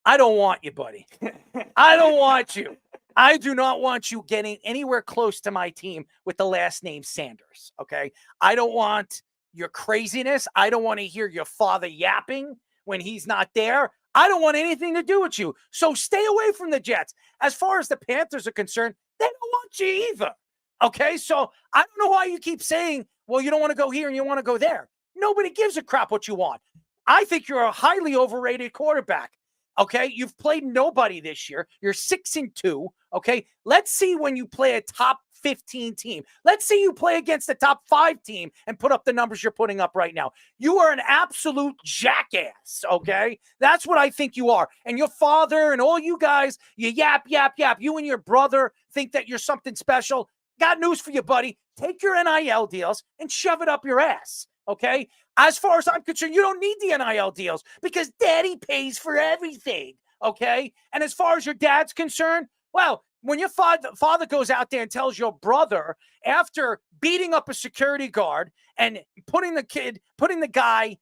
I don't want you, buddy. I don't want you. I do not want you getting anywhere close to my team with the last name Sanders, okay? I don't want your craziness. I don't want to hear your father yapping when he's not there. I don't want anything to do with you. So stay away from the Jets. As far as the Panthers are concerned, they don't want you either, okay? So I don't know why you keep saying, well, you don't want to go here and you want to go there. Nobody gives a crap what you want. I think you're a highly overrated quarterback. Okay, you've played nobody this year. You're 6-2. Okay, let's see when you play a top 15 team. Let's see you play against the top 5 team and put up the numbers you're putting up right now. You are an absolute jackass. Okay, that's what I think you are. And your father and all you guys, you yap, yap, yap. You and your brother think that you're something special. Got news for you, buddy. Take your NIL deals and shove it up your ass. Okay. As far as I'm concerned, you don't need the NIL deals because daddy pays for everything. Okay. And as far as your dad's concerned, well, when your father goes out there and tells your brother after beating up a security guard and putting the guy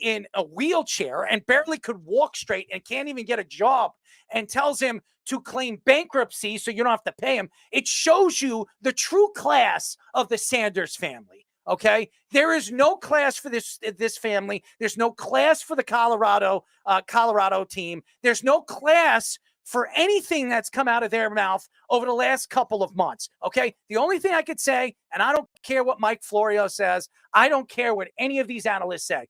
in a wheelchair and barely could walk straight and can't even get a job and tells him to claim bankruptcy so you don't have to pay him, it shows you the true class of the Sanders family. Okay, there is no class for this family. There's no class for the Colorado team. There's no class for anything that's come out of their mouth over the last couple of months. Okay, the only thing I could say, and I don't care what Mike Florio says, I don't care what any of these analysts say.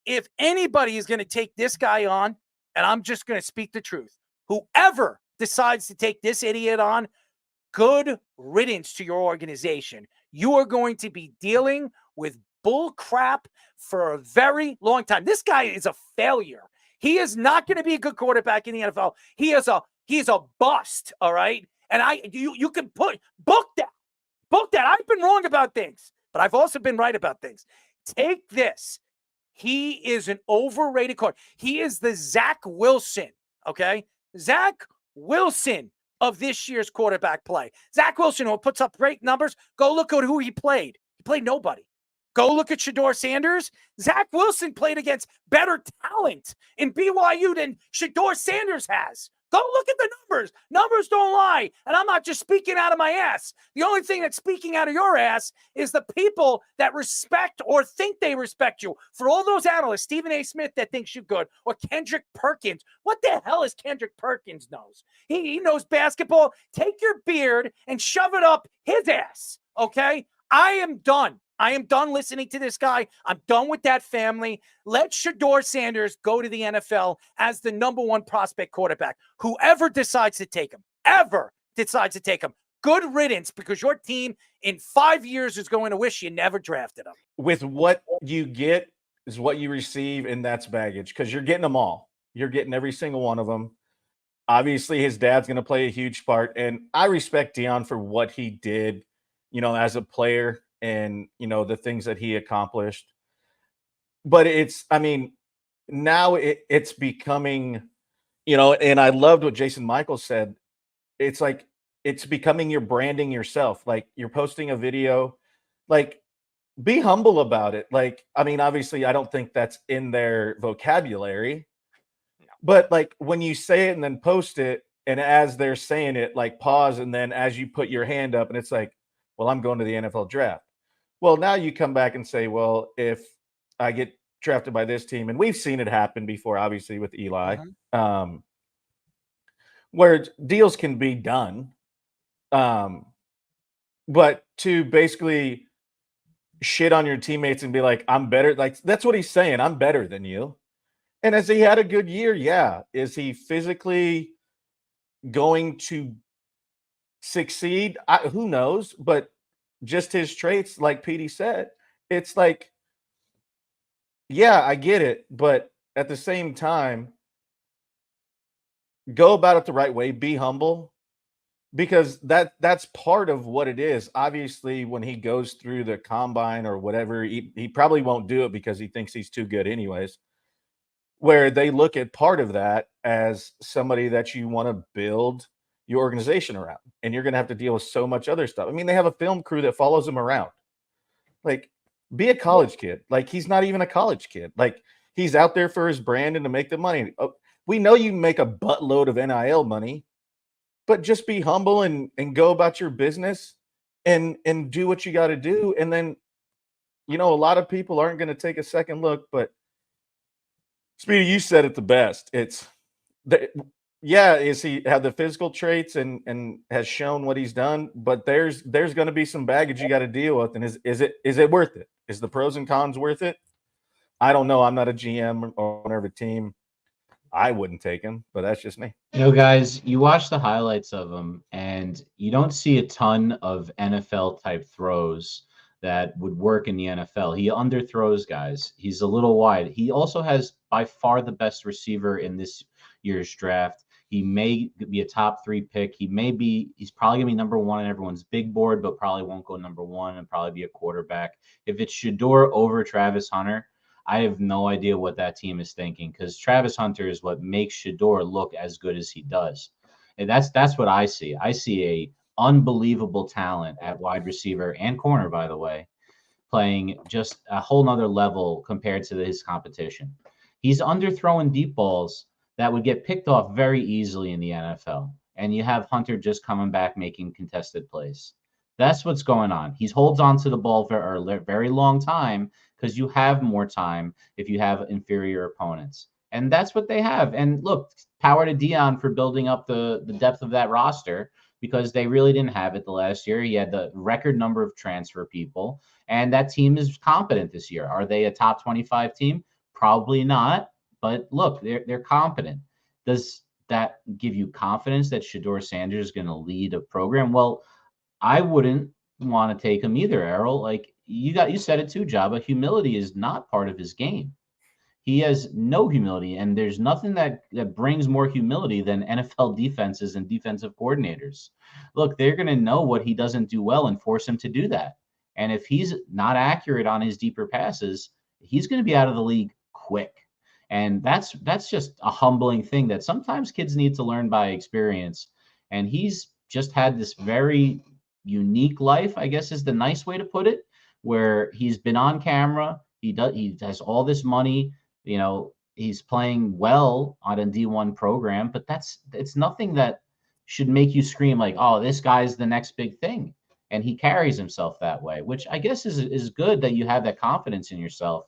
If anybody is going to take this guy on, and I'm just going to speak the truth, whoever decides to take this idiot on, good riddance to your organization. You are going to be dealing with bull crap for a very long time. This guy is a failure. He is not going to be a good quarterback in the NFL. He is a bust, all right? And you can book that. I've been wrong about things, but I've also been right about things. Take this. He is an overrated quarterback. He is the Zach Wilson, okay? Zach Wilson of this year's quarterback play. Zach Wilson, who puts up great numbers, go look at who he played. He played nobody. Go look at Shedeur Sanders. Zach Wilson played against better talent in BYU than Shedeur Sanders has. Go look at the numbers. Numbers don't lie. And I'm not just speaking out of my ass. The only thing that's speaking out of your ass is the people that respect or think they respect you. For all those analysts, Stephen A. Smith that thinks you're good, or Kendrick Perkins. What the hell is Kendrick Perkins knows? He knows basketball. Take your beard and shove it up his ass, okay? I am done. I am done listening to this guy. I'm done with that family. Let Shedeur Sanders go to the NFL as the number 1 prospect quarterback. Whoever decides to take him, good riddance, because your team in 5 years is going to wish you never drafted him. With what you get is what you receive, and that's baggage, because you're getting them all. You're getting every single one of them. Obviously, his dad's going to play a huge part, and I respect Deion for what he did, as a player. And, the things that he accomplished. But now it's becoming, and I loved what Jason Michaels said. It's like, it's becoming you're branding yourself. Like, you're posting a video, like, be humble about it. Like, obviously, I don't think that's in their vocabulary. But, like, when you say it and then post it, and as they're saying it, like, pause, and then as you put your hand up, and it's like, well, I'm going to the NFL draft. Well, now you come back and say, well, if I get drafted by this team, and we've seen it happen before, obviously, with Eli, where deals can be done. But to basically shit on your teammates and be like, I'm better, like, that's what he's saying. I'm better than you. And has he had a good year? Yeah. Is he physically going to succeed? Who knows? But just his traits, like Petey said, it's like, yeah, I get it. But at the same time, go about it the right way. Be humble, because that's part of what it is. Obviously, when he goes through the combine or whatever, he probably won't do it because he thinks he's too good anyways, where they look at part of that as somebody that you want to build your organization around, and you're going to have to deal with so much other stuff. They have a film crew that follows him around. Like, be a college kid. Like, he's not even a college kid. Like, he's out there for his brand and to make the money. We know you make a buttload of NIL money, but just be humble and go about your business and do what you got to do. And then, a lot of people aren't going to take a second look, but Speedy, you said it the best. It's is he have the physical traits and has shown what he's done, but there's going to be some baggage you got to deal with. And is it worth it? Is the pros and cons worth it? I don't know. I'm not a GM or owner of a team. I wouldn't take him, but that's just me. Guys, you watch the highlights of him, and you don't see a ton of NFL type throws that would work in the NFL. He underthrows guys. He's a little wide. He also has by far the best receiver in this year's draft. He may be a top 3 pick. He's probably going to be number 1 on everyone's big board, but probably won't go number 1 and probably be a quarterback. If it's Shedeur over Travis Hunter, I have no idea what that team is thinking, because Travis Hunter is what makes Shedeur look as good as he does. And that's what I see. I see a unbelievable talent at wide receiver and corner, by the way, playing just a whole nother level compared to his competition. He's underthrowing deep balls that would get picked off very easily in the NFL. And you have Hunter just coming back making contested plays. That's what's going on. He holds on to the ball for a very long time because you have more time if you have inferior opponents. And that's what they have. And look, power to Dion for building up the depth of that roster, because they really didn't have it the last year. He had the record number of transfer people, and that team is competent this year. Are they a top 25 team? Probably not. But look, they're competent. Does that give you confidence that Shedeur Sanders is going to lead a program? Well, I wouldn't want to take him either, Errol. Like you said it too, Jabba. Humility is not part of his game. He has no humility, and there's nothing that brings more humility than NFL defenses and defensive coordinators. Look, they're going to know what he doesn't do well and force him to do that. And if he's not accurate on his deeper passes, he's going to be out of the league quick. And that's just a humbling thing that sometimes kids need to learn by experience. And he's just had this very unique life, I guess is the nice way to put it, where he's been on camera. He has all this money. He's playing well on a D1 program, but it's nothing that should make you scream like, oh, this guy's the next big thing. And he carries himself that way, which I guess is good that you have that confidence in yourself,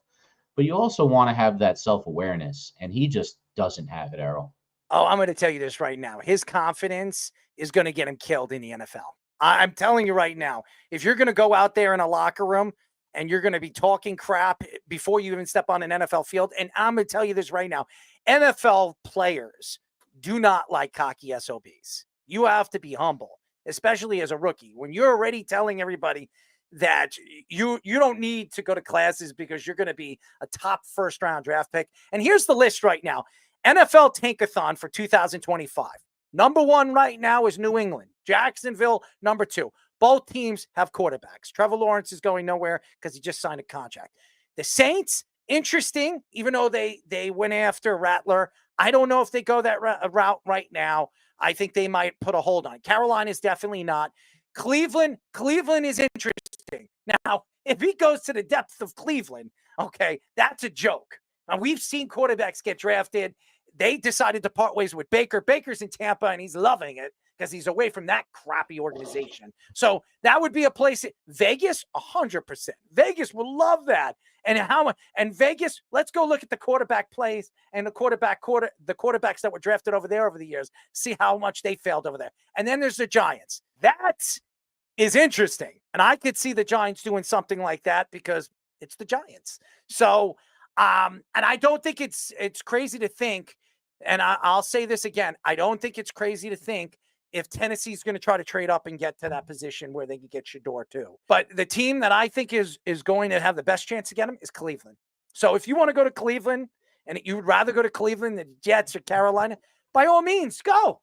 but you also want to have that self-awareness, and he just doesn't have it, Errol. Oh, I'm going to tell you this right now. His confidence is going to get him killed in the NFL. I'm telling you right now, if you're going to go out there in a locker room and you're going to be talking crap before you even step on an NFL field, and I'm going to tell you this right now, NFL players do not like cocky SOBs. You have to be humble, especially as a rookie. When you're already telling everybody that you don't need to go to classes because you're going to be a top first-round draft pick. And here's the list right now. NFL Tankathon for 2025. Number 1 right now is New England. Jacksonville, number 2. Both teams have quarterbacks. Trevor Lawrence is going nowhere because he just signed a contract. The Saints, interesting, even though they went after Rattler. I don't know if they go that route right now. I think they might put a hold on it. Carolina is definitely not. Cleveland is interesting. Now, if he goes to the depth of Cleveland, okay, that's a joke. Now, we've seen quarterbacks get drafted. They decided to part ways with Baker. Baker's in Tampa, and he's loving it because he's away from that crappy organization. So that would be a place. Vegas, 100%. Vegas will love that. And Vegas, let's go look at the quarterback plays and the quarterbacks that were drafted over there over the years. See how much they failed over there. And then there's the Giants. That is interesting. And I could see the Giants doing something like that because it's the Giants. So, and I don't think it's crazy to think, and I'll say this again, I don't think it's crazy to think if Tennessee's going to try to trade up and get to that position where they can get Shedeur too. But the team that I think is going to have the best chance to get him is Cleveland. So if you want to go to Cleveland and you would rather go to Cleveland than Jets or Carolina, by all means, go.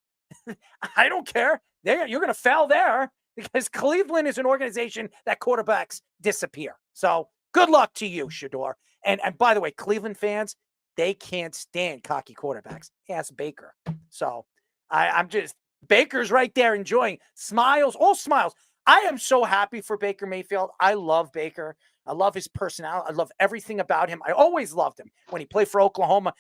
I don't care. You're going to fail there because Cleveland is an organization that quarterbacks disappear. So good luck to you, Shedeur. And by the way, Cleveland fans, they can't stand cocky quarterbacks. Ask Baker. So I'm just, Baker's right there enjoying smiles, all smiles. I am so happy for Baker Mayfield. I love Baker. I love his personality. I love everything about him. I always loved him when he played for Oklahoma,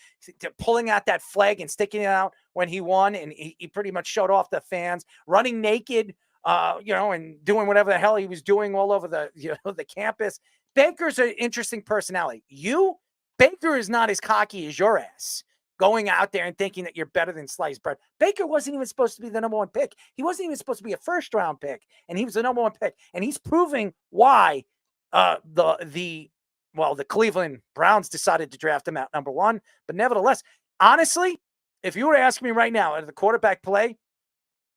pulling out that flag and sticking it out when he won. And he pretty much showed off the fans, running naked, and doing whatever the hell he was doing all over the campus. Baker's an interesting personality. Baker is not as cocky as your ass, going out there and thinking that you're better than sliced bread. Baker wasn't even supposed to be the number one pick. He wasn't even supposed to be a first-round pick, and he was the number one pick. And he's proving why the Cleveland Browns decided to draft him at number one. But nevertheless, honestly, if you were to ask me right now at the quarterback play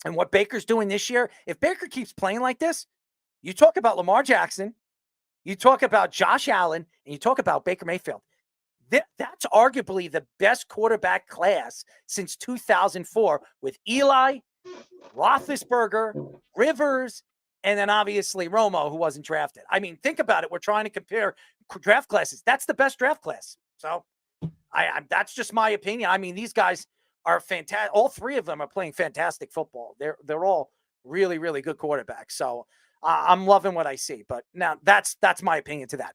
and what Baker's doing this year, if Baker keeps playing like this, you talk about Lamar Jackson, you talk about Josh Allen, and you talk about Baker Mayfield. That's arguably the best quarterback class since 2004 with Eli, Roethlisberger, Rivers, and then obviously Romo, who wasn't drafted. I mean, think about it. We're trying to compare draft classes. That's the best draft class. So that's just my opinion. I mean, these guys are fantastic. All three of them are playing fantastic football. They're all really, really good quarterbacks. So I'm loving what I see. But now that's my opinion to that.